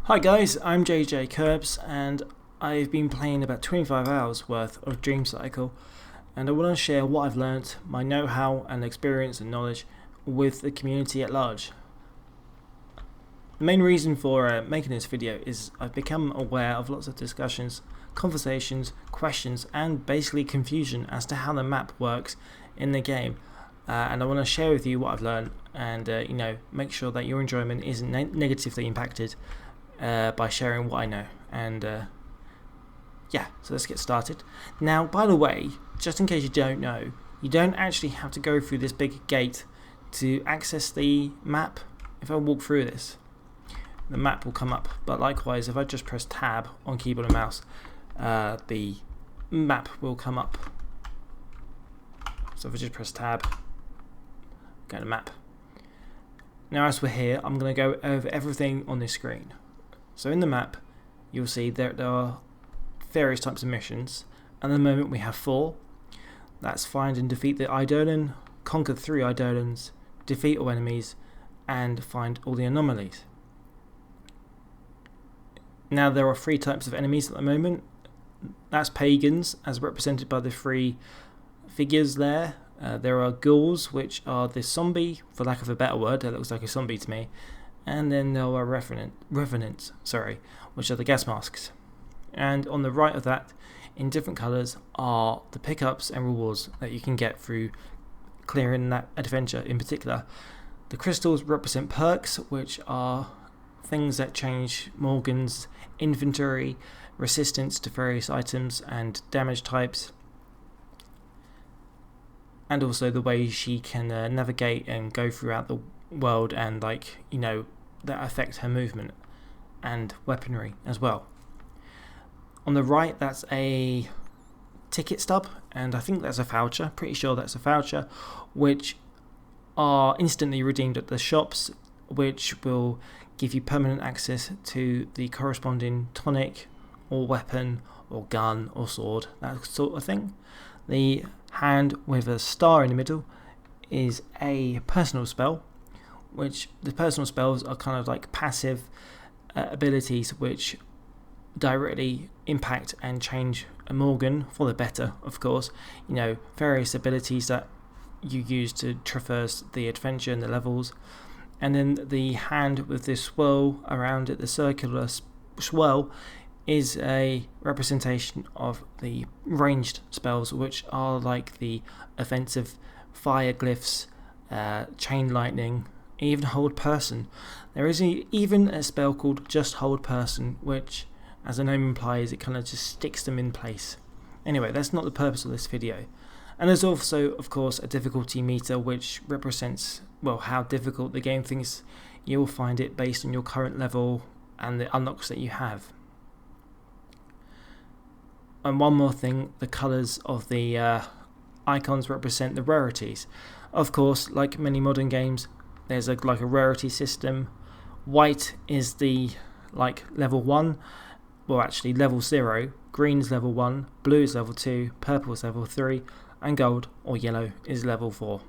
Hi guys, I'm JJ Curbs and I've been playing about 25 hours worth of Dream Cycle, and I want to share what I've learnt, my know-how and experience and knowledge with the community at large. The main reason for making this video is I've become aware of lots of discussions, conversations, questions and basically confusion as to how the map works in the game, and I want to share with you what I've learned and make sure that your enjoyment isn't negatively impacted by sharing what I know. And so let's get started. Now, by the way, just in case you don't know, you don't actually have to go through this big gate to access the map. If I walk through this, the map will come up, but likewise if I just press tab on keyboard and mouse, the map will come up. So if I just press tab, go to map. Now as we're here, I'm going to go over everything on this screen. So in the map, you'll see there are various types of missions. At the moment we have 4. That's find and defeat the Eidolon, conquer 3 Eidolons, defeat all enemies, and find all the anomalies. Now there are 3 types of enemies at the moment. That's pagans, as represented by the 3 figures there. There are ghouls, which are this zombie, for lack of a better word, that looks like a zombie to me. And then there are revenants, which are the gas masks. And on the right of that, in different colours, are the pickups and rewards that you can get through clearing that adventure in particular. The crystals represent perks, which are things that change Morgan's inventory, resistance to various items and damage types, and also the way she can navigate and go throughout the world, and that affect her movement and weaponry as well. On the right, that's a ticket stub, and I think that's a voucher, pretty sure that's a voucher, which are instantly redeemed at the shops, which will give you permanent access to the corresponding tonic or weapon or gun or sword, that sort of thing. The hand with a star in the middle is a personal spell, which the personal spells are kind of like passive abilities which directly impact and change a Morgan for the better, of course. Various abilities that you use to traverse the adventure and the levels. And then the hand with this swirl around it, the circular swirl, is a representation of the ranged spells, which are like the offensive fire glyphs, chain lightning, even hold person. There is even a spell called just hold person, which, as the name implies, it kind of just sticks them in place. Anyway, that's not the purpose of this video. And there's also, of course, a difficulty meter, which represents, how difficult the game thinks you'll find it based on your current level and the unlocks that you have. And one more thing, the colours of the icons represent the rarities. Of course, like many modern games, there's a rarity system. White is the level 1, actually level 0. Green is level 1, blue is level 2, purple is level 3, and gold or yellow is level 4.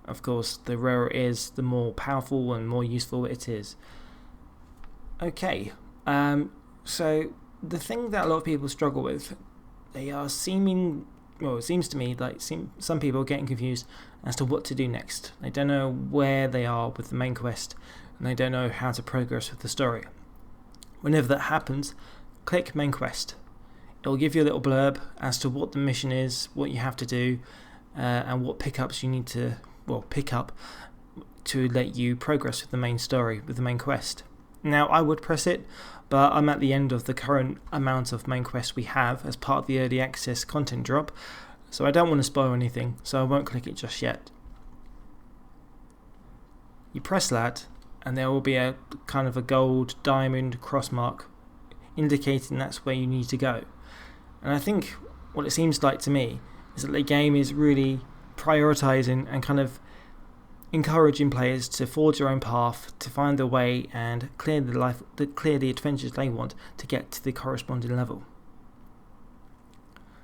Of course, the rarer it is, the more powerful and more useful it is. Okay, so the thing that a lot of people struggle with, they are it seems to me like some people are getting confused as to what to do next. They don't know where they are with the main quest, and they don't know how to progress with the story. Whenever that happens, click main quest. It will give you a little blurb as to what the mission is, what you have to do, and what pickups you need to pick up to let you progress with the main story, with the main quest. Now, I would press it, but I'm at the end of the current amount of main quests we have as part of the early access content drop, so I don't want to spoil anything, so I won't click it just yet. You press that, and there will be a kind of a gold diamond cross mark indicating that's where you need to go. And I think what it seems like to me is that the game is really prioritizing and kind of encouraging players to forge their own path, to find their way and clear the adventures they want to get to the corresponding level.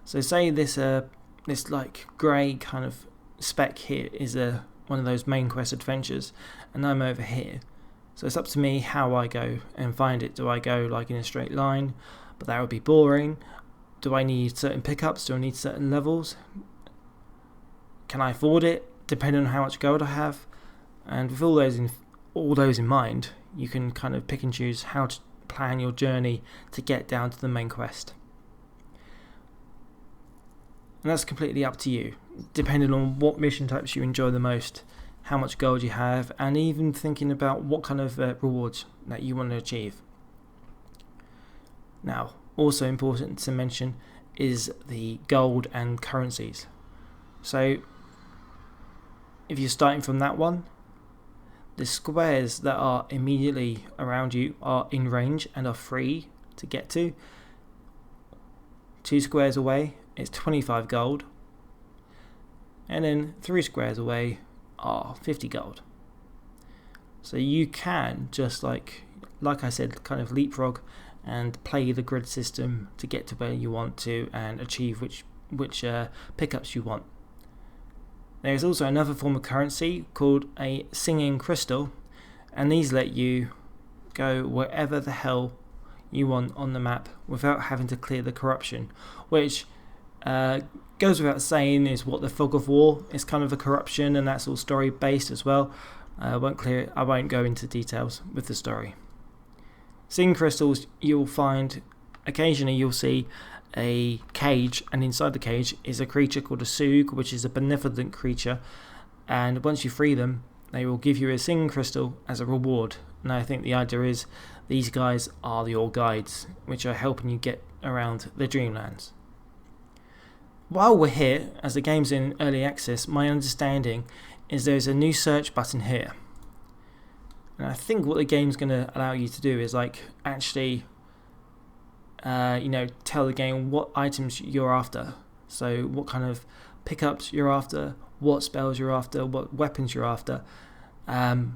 So say this grey kind of speck here is one of those main quest adventures, and I'm over here. So it's up to me how I go and find it. Do I go like in a straight line? But that would be boring. Do I need certain pickups? Do I need certain levels? Can I afford it? Depending on how much gold I have. And with all those in mind, you can kind of pick and choose how to plan your journey to get down to the main quest. And that's completely up to you, depending on what mission types you enjoy the most, how much gold you have, and even thinking about what kind of rewards that you want to achieve. Now, also important to mention is the gold and currencies. So, if you're starting from that one, the squares that are immediately around you are in range and are free to get to. 2 squares away, it's 25 gold. And then 3 squares away are 50 gold. So you can just like I said, kind of leapfrog and play the grid system to get to where you want to and achieve which pickups you want. There is also another form of currency called a singing crystal, and these let you go wherever the hell you want on the map without having to clear the corruption, which goes without saying is what the Fog of War is, kind of a corruption, and that's all story based as well. I won't go into details with the story. Singing crystals, you'll find occasionally you'll see a cage, and inside the cage is a creature called a Soog, which is a benevolent creature, and once you free them, they will give you a singing crystal as a reward. And I think the idea is these guys are your guides, which are helping you get around the Dreamlands. While we're here, as the game's in early access, my understanding is there's a new search button here. And I think what the game's going to allow you to do is like actually tell the game what items you're after. So what kind of pickups you're after, what spells you're after, what weapons you're after. And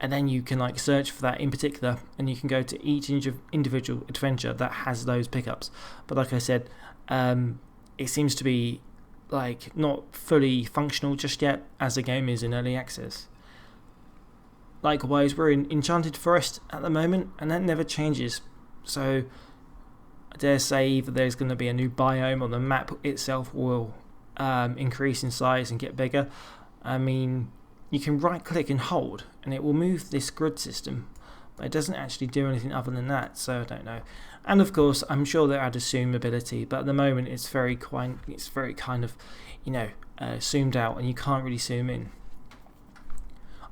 then you can like search for that in particular, and you can go to each individual adventure that has those pickups. But like I said, it seems to be like not fully functional just yet, as the game is in early access. Likewise, we're in Enchanted Forest at the moment, and that never changes. So I dare say either there's going to be a new biome, or the map itself will increase in size and get bigger. I mean, you can right click and hold and it will move this grid system, but it doesn't actually do anything other than that, so I don't know. And of course, I'm sure they'll add a zoom ability, but at the moment it's very kind of zoomed out, and you can't really zoom in.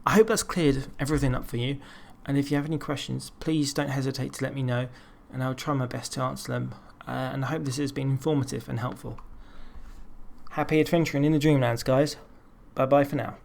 I hope that's cleared everything up for you, and if you have any questions, please don't hesitate to let me know, and I'll try my best to answer them. And I hope this has been informative and helpful. Happy adventuring in the Dreamlands, guys. Bye bye for now.